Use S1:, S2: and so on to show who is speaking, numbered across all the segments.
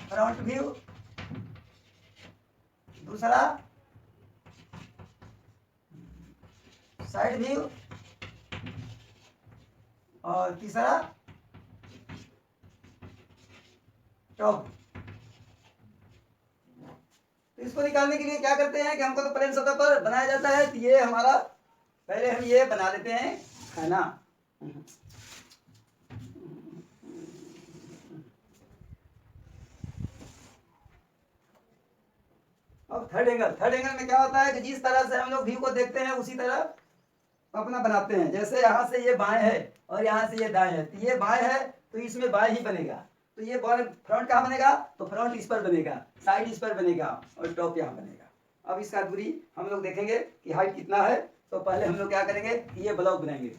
S1: Front view, दूसरा side view और तीसरा टॉप। तो इसको निकालने के लिए क्या करते हैं कि हमको तो प्लेन सतह पर बनाया जाता है, तो ये हमारा पहले हम ये बना लेते हैं खाना। अब थर्ड एंगल, थर्ड एंगल में क्या होता है कि जिस तरह से हम लोग व्यू को देखते हैं उसी तरह अपना बनाते हैं। जैसे यहाँ से ये बाएं है और यहाँ से ये दाएं है, तो ये बाएं है तो इसमें बाएं ही बनेगा, तो ये फ्रंट कहाँ बनेगा, तो फ्रंट इस पर बनेगा, साइड इस पर बनेगा और टॉप यहाँ बनेगा। अब इसका दूरी हम लोग देखेंगे कि हाइट कितना है। तो पहले हम लोग क्या करेंगे कि ये ब्लॉक बनाएंगे।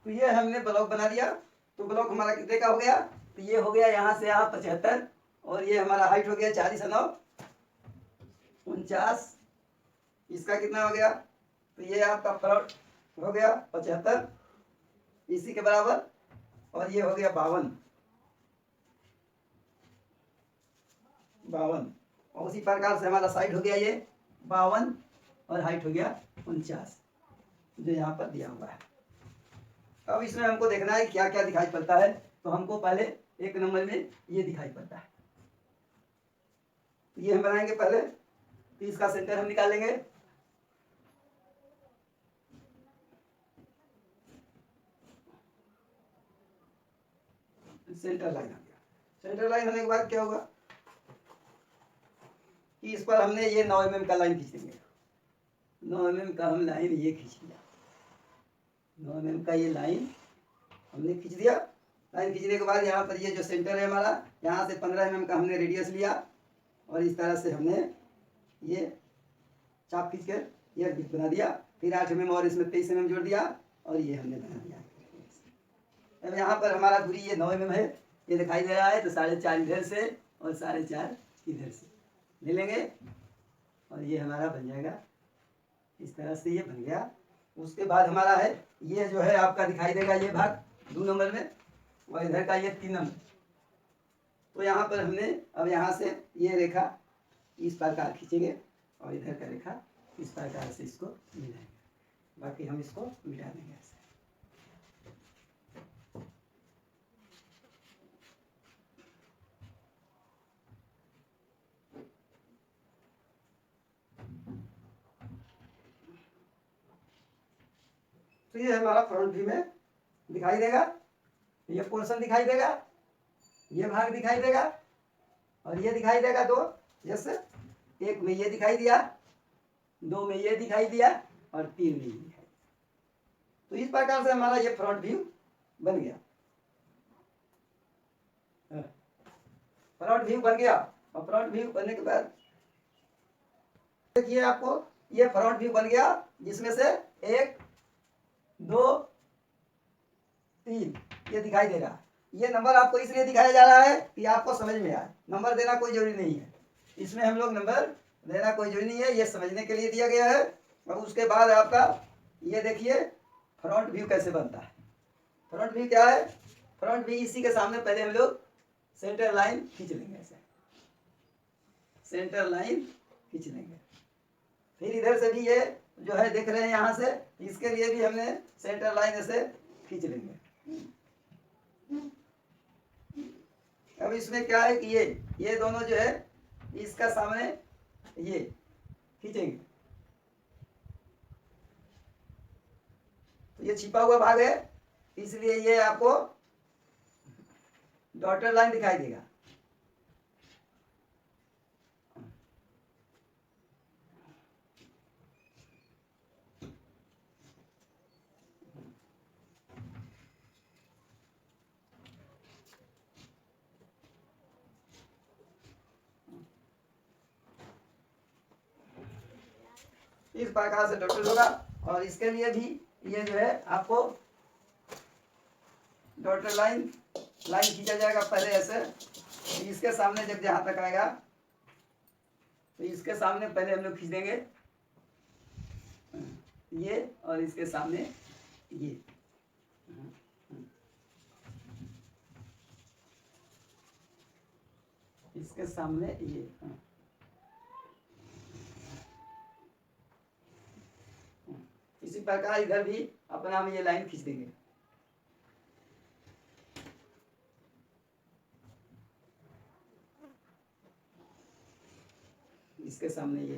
S1: तो ये हमने ब्लॉक बना दिया। तो ब्लॉक हमारा कितने का हो गया, तो ये हो गया यहाँ से यहाँ 75 और ये हमारा हाइट हो गया 40 9 49। इसका कितना हो गया, तो ये आपका फ्रंट हो गया 75 इसी के बराबर और ये हो गया 52 और उसी प्रकार से हमारा साइड हो गया ये 52 और हाइट हो गया 49 जो यहाँ पर दिया हुआ है। अब इसमें हमको देखना है क्या क्या दिखाई पड़ता है। तो हमको पहले एक नंबर में ये दिखाई पड़ता है, तो ये हम बनाएंगे पहले। तो इसका सेंटर हम निकालेंगे। सेंटर लाइन आ गया। सेंटर लाइन होने के बाद क्या होगा कि इस पर हमने ये 9 mm का लाइन खींच देंगे। 9 mm का हम लाइन ये खींच लिया, 9 mm का ये लाइन हमने खींच दिया। लाइन खींचने के बाद यहाँ पर ये जो सेंटर है हमारा, यहाँ से 15 mm का हमने रेडियस लिया और इस तरह से हमने ये चाप खींच कर ये बना दिया। फिर 8 mm और इसमें 23 mm जोड़ दिया और ये हमने बना दिया। अब यहाँ पर हमारा दूरी ये 9 mm है, ये दिखाई दे रहा है। तो 4.5 इधर से और 4.5 इधर से ले लेंगे और ये हमारा बन जाएगा। इस तरह से ये बन गया। उसके बाद हमारा है ये जो है आपका दिखाई देगा ये भाग 2 नंबर में और इधर का ये 3 नंबर। तो यहाँ पर हमने अब यहाँ से ये रेखा इस प्रकार खींचेंगे और इधर का रेखा इस प्रकार से इसको मिलाएंगे। बाकी हम इसको मिटा देंगे ऐसे। तो ये हमारा फ्रंट व्यू में दिखाई देगा। ये पोर्शन दिखाई देगा, ये भाग दिखाई देगा और ये दिखाई देगा दो। जैसे एक में ये दिखाई दिया, 2 में ये दिखाई दिया और 3 में ये दिखाई। तो इस प्रकार से हमारा ये फ्रंट व्यू बन गया। फ्रंट व्यू बन गया और फ्रंट व्यू बनने के बाद देखिए आपको ये फ्रंट व्यू बन गया, जिसमें से 1 2 3 ये दिखाई दे रहा। ये नंबर आपको इसलिए दिखाया जा रहा है कि आपको समझ में आए। नंबर देना कोई जरूरी नहीं है, इसमें हम लोग नंबर देना कोई जरूरी नहीं है, ये समझने के लिए दिया गया है। और उसके बाद आपका ये देखिए फ्रंट व्यू कैसे बनता है। फ्रंट व्यू क्या है, फ्रंट व्यू इसी के सामने पहले हम लोग सेंटर लाइन खींच लेंगे। ऐसे सेंटर लाइन खींच लेंगे। फिर इधर से भी ये जो है देख रहे हैं यहाँ से, इसके लिए भी हमने सेंटर लाइन ऐसे खींच लेंगे। अब इसमें क्या है कि ये दोनों जो है इसका सामने ये खींचेंगे, तो ये छिपा हुआ भाग है, इसलिए ये आपको डॉटेड लाइन दिखाई देगा। इस प्रकार से डॉटेड होगा। और इसके लिए भी ये जो है आपको डॉटेड लाइन खींचा जाएगा पहले ऐसे, इसके सामने जब जहां तक आएगा तो इसके सामने पहले हम लोग खींच देंगे ये, और इसके सामने ये, इसके सामने ये, इसी प्रकार इधर भी अपना हम ये लाइन खींच देंगे। इसके सामने ये,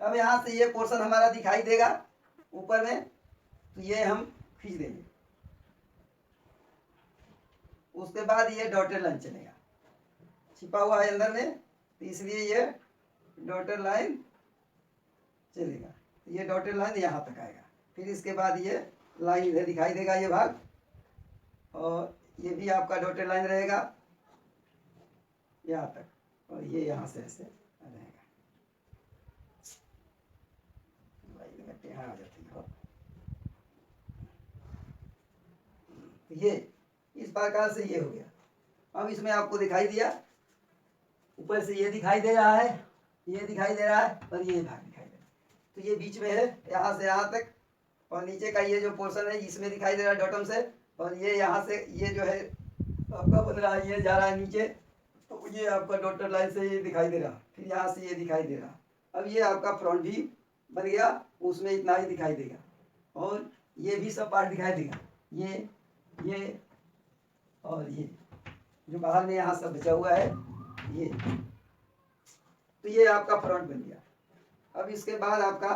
S1: अब यहां से ये पोर्शन हमारा दिखाई देगा ऊपर में, तो ये हम खींच देंगे। उसके बाद ये डॉटेड लाइन चलेगा, छिपा हुआ है अंदर में, तो इसलिए ये डॉटेड लाइन चलेगा। ये डॉटेड लाइन यहाँ तक आएगा, फिर इसके बाद ये लाइन इधर दिखाई देगा ये भाग, और ये भी आपका डॉटेड लाइन रहेगा यहाँ तक, और ये यहाँ से ऐसे रहेगा। यहाँ आ जाती है, ये इस प्रकार से ये हो गया। अब इसमें आपको दिखाई दिया, ऊपर से ये दिखाई दे रहा है, ये दिखाई दे रहा है, और ये भाग दिखाई दे रहा है। तो ये बीच में है यहाँ से यहाँ तक, और नीचे का ये जो पोर्शन है इसमें दिखाई दे रहा है डॉटम से, और ये यहाँ से ये जो है आपका बन रहा है, ये जा रहा है नीचे, तो ये आपका डॉटेड लाइन से ये दिखाई दे रहा, फिर यहाँ से ये दिखाई दे रहा। अब ये आपका फ्रंट भी बन गया, उसमें इतना ही दिखाई देगा, और ये भी सब पार्ट दिखाई देगा, ये और ये जो बाहर में यहाँ सब बचा हुआ है ये, तो ये आपका फ्रंट बन गया। अब इसके बाद आपका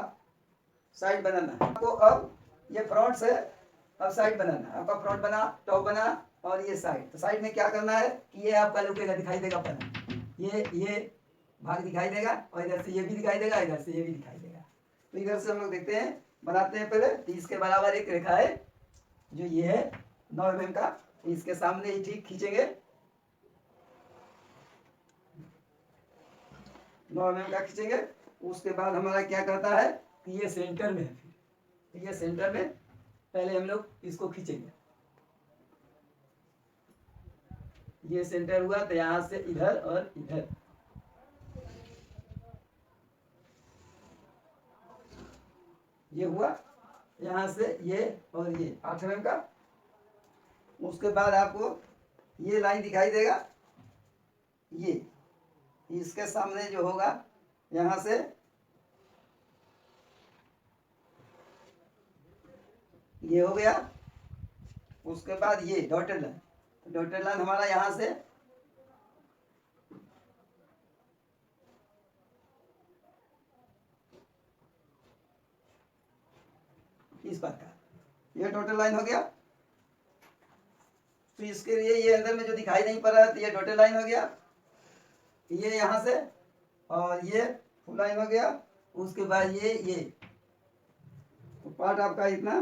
S1: साइड बनाना है आपको। अब ये फ्रंट से अब साइड बनाना है आपका, फ्रंट बना, टॉप बना, और ये साइड। तो साइड में क्या करना है कि ये आपका लुकेगा, दिखाई देगा पहले, ये भाग दिखाई देगा, और इधर से ये भी दिखाई देगा, इधर से ये भी दिखाई देगा। तो इधर से हम लोग देखते हैं, बनाते हैं पहले। तो इसके बराबर एक रेखा है जो ये है 9 mm का, इसके सामने ही ठीक खींचेंगे, 9 mm का खींचेंगे। उसके बाद हमारा क्या करता है कि ये सेंटर में है, फिर ये सेंटर में पहले हम लोग इसको खींचेंगे, ये सेंटर हुआ, तो यहां से इधर और इधर, ये हुआ, यहां से ये और ये 8 mm का। उसके बाद आपको ये लाइन दिखाई देगा, ये इसके सामने जो होगा यहां से ये हो गया। उसके बाद ये डॉटेड लाइन, डॉटेड लाइन हमारा यहां से इस प्रकार, ये डॉटेड लाइन हो गया। तो इसके लिए ये अंदर में जो दिखाई नहीं पड़ रहा है, तो ये डॉटेड लाइन हो गया, ये यहां से, और ये फुल लाइन हो गया। उसके बाद ये तो पार्ट आपका इतना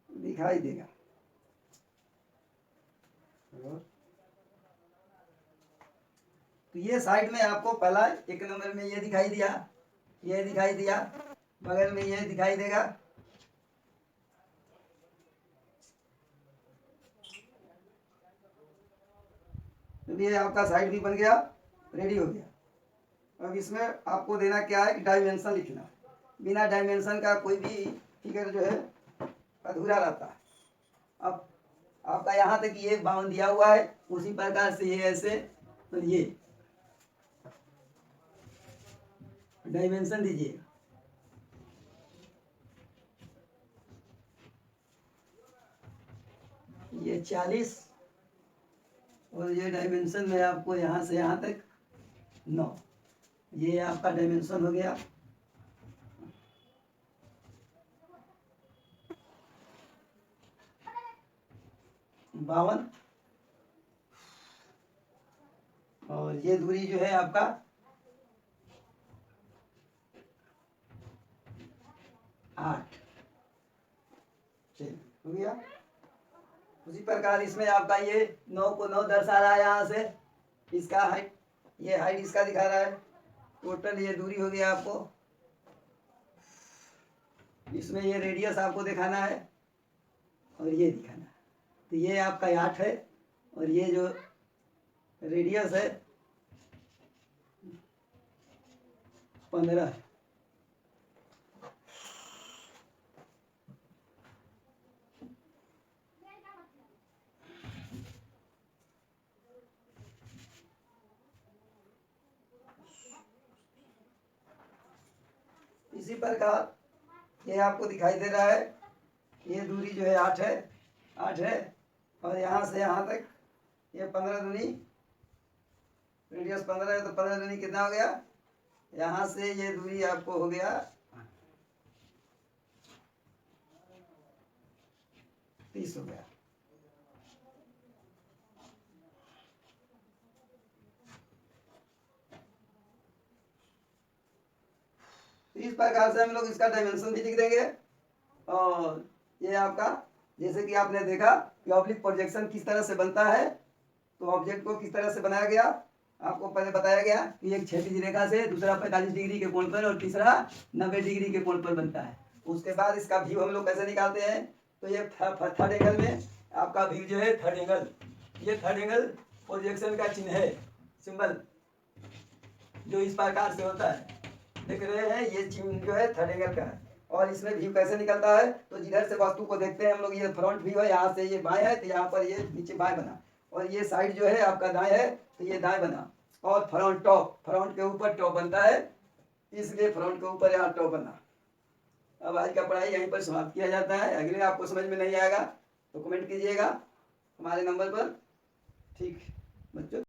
S1: दिखाई देगा। तो ये साइड में आपको पहला 1 नंबर में ये दिखाई दिया, ये दिखाई दिया, बगल में ये दिखाई देगा, तो ये आपका साइड भी बन गया, रेडी हो गया। अब इसमें आपको देना क्या है कि डायमेंशन लिखना। बिना डायमेंशन का कोई भी फिगर जो है अधूरा रहता है। अब आपका यहाँ तक ये बाउंड दिया हुआ है, उसी प्रकार से ये ऐसे, तो ये डायमेंशन दीजिए। ये 40 और ये डायमेंशन में आपको यहाँ से यहाँ तक 9, ये आपका डायमेंशन हो गया। बावन, और ये दूरी जो है आपका 8, चलिए हो गया। उसी प्रकार इसमें आपका ये 9 को 9 दर्शा रहा है, यहाँ से इसका हाइट, ये हाइट इसका दिखा रहा है। टोटल ये दूरी हो गया आपको, इसमें ये रेडियस आपको दिखाना है और ये दिखाना है। तो ये आपका 8 है और ये जो रेडियस है 15 है। इसी प्रकार ये आपको दिखाई दे रहा है, ये दूरी जो है 8 है, 8 है, और यहाँ से यहाँ तक ये 15 दूनी, रेडियस 15 है, तो 15 दूनी कितना हो गया, यहाँ से ये दूरी आपको हो गया 30 हो गया। इस प्रकार से हम लोग इसका डायमेंशन भी लिख देंगे। और ये आपका, जैसे कि आपने देखा कि ऑब्लिक प्रोजेक्शन किस तरह से बनता है, तो ऑब्जेक्ट को किस तरह से बनाया गया, आपको पहले बताया गया कि एक क्षैतिज रेखा से दूसरा 45 डिग्री के कोण पर और तीसरा 90 डिग्री के कोण पर बनता है। उसके बाद इसका व्यू हम लोग कैसे निकालते हैं, तो ये थर्ड एंगल में आपका व्यू जो है थर्ड एंगल, ये थर्ड एंगल प्रोजेक्शन का चिन्ह है, सिंबल जो इस प्रकार से होता है, देख रहे हैं, ये चिन्ह जो है थर्ड एंगल का है। और इसमें व्यू कैसे निकलता है, तो जिधर से वस्तु को देखते हैं हम लोग, ये फ्रंट व्यू है, यहाँ से ये बाएं है तो यहाँ पर ये नीचे बाएं बना, और ये साइड जो है आपका दाएं है तो ये दाएं बना, और फ्रंट टॉप, फ्रंट के ऊपर टॉप बनता है, इसलिए फ्रंट के ऊपर यहाँ टॉप बना। अब आज का पढ़ाई यहीं पर समाप्त किया जाता है। अगले आपको समझ में नहीं आएगा तो कमेंट कीजिएगा हमारे नंबर पर। ठीक बच्चों।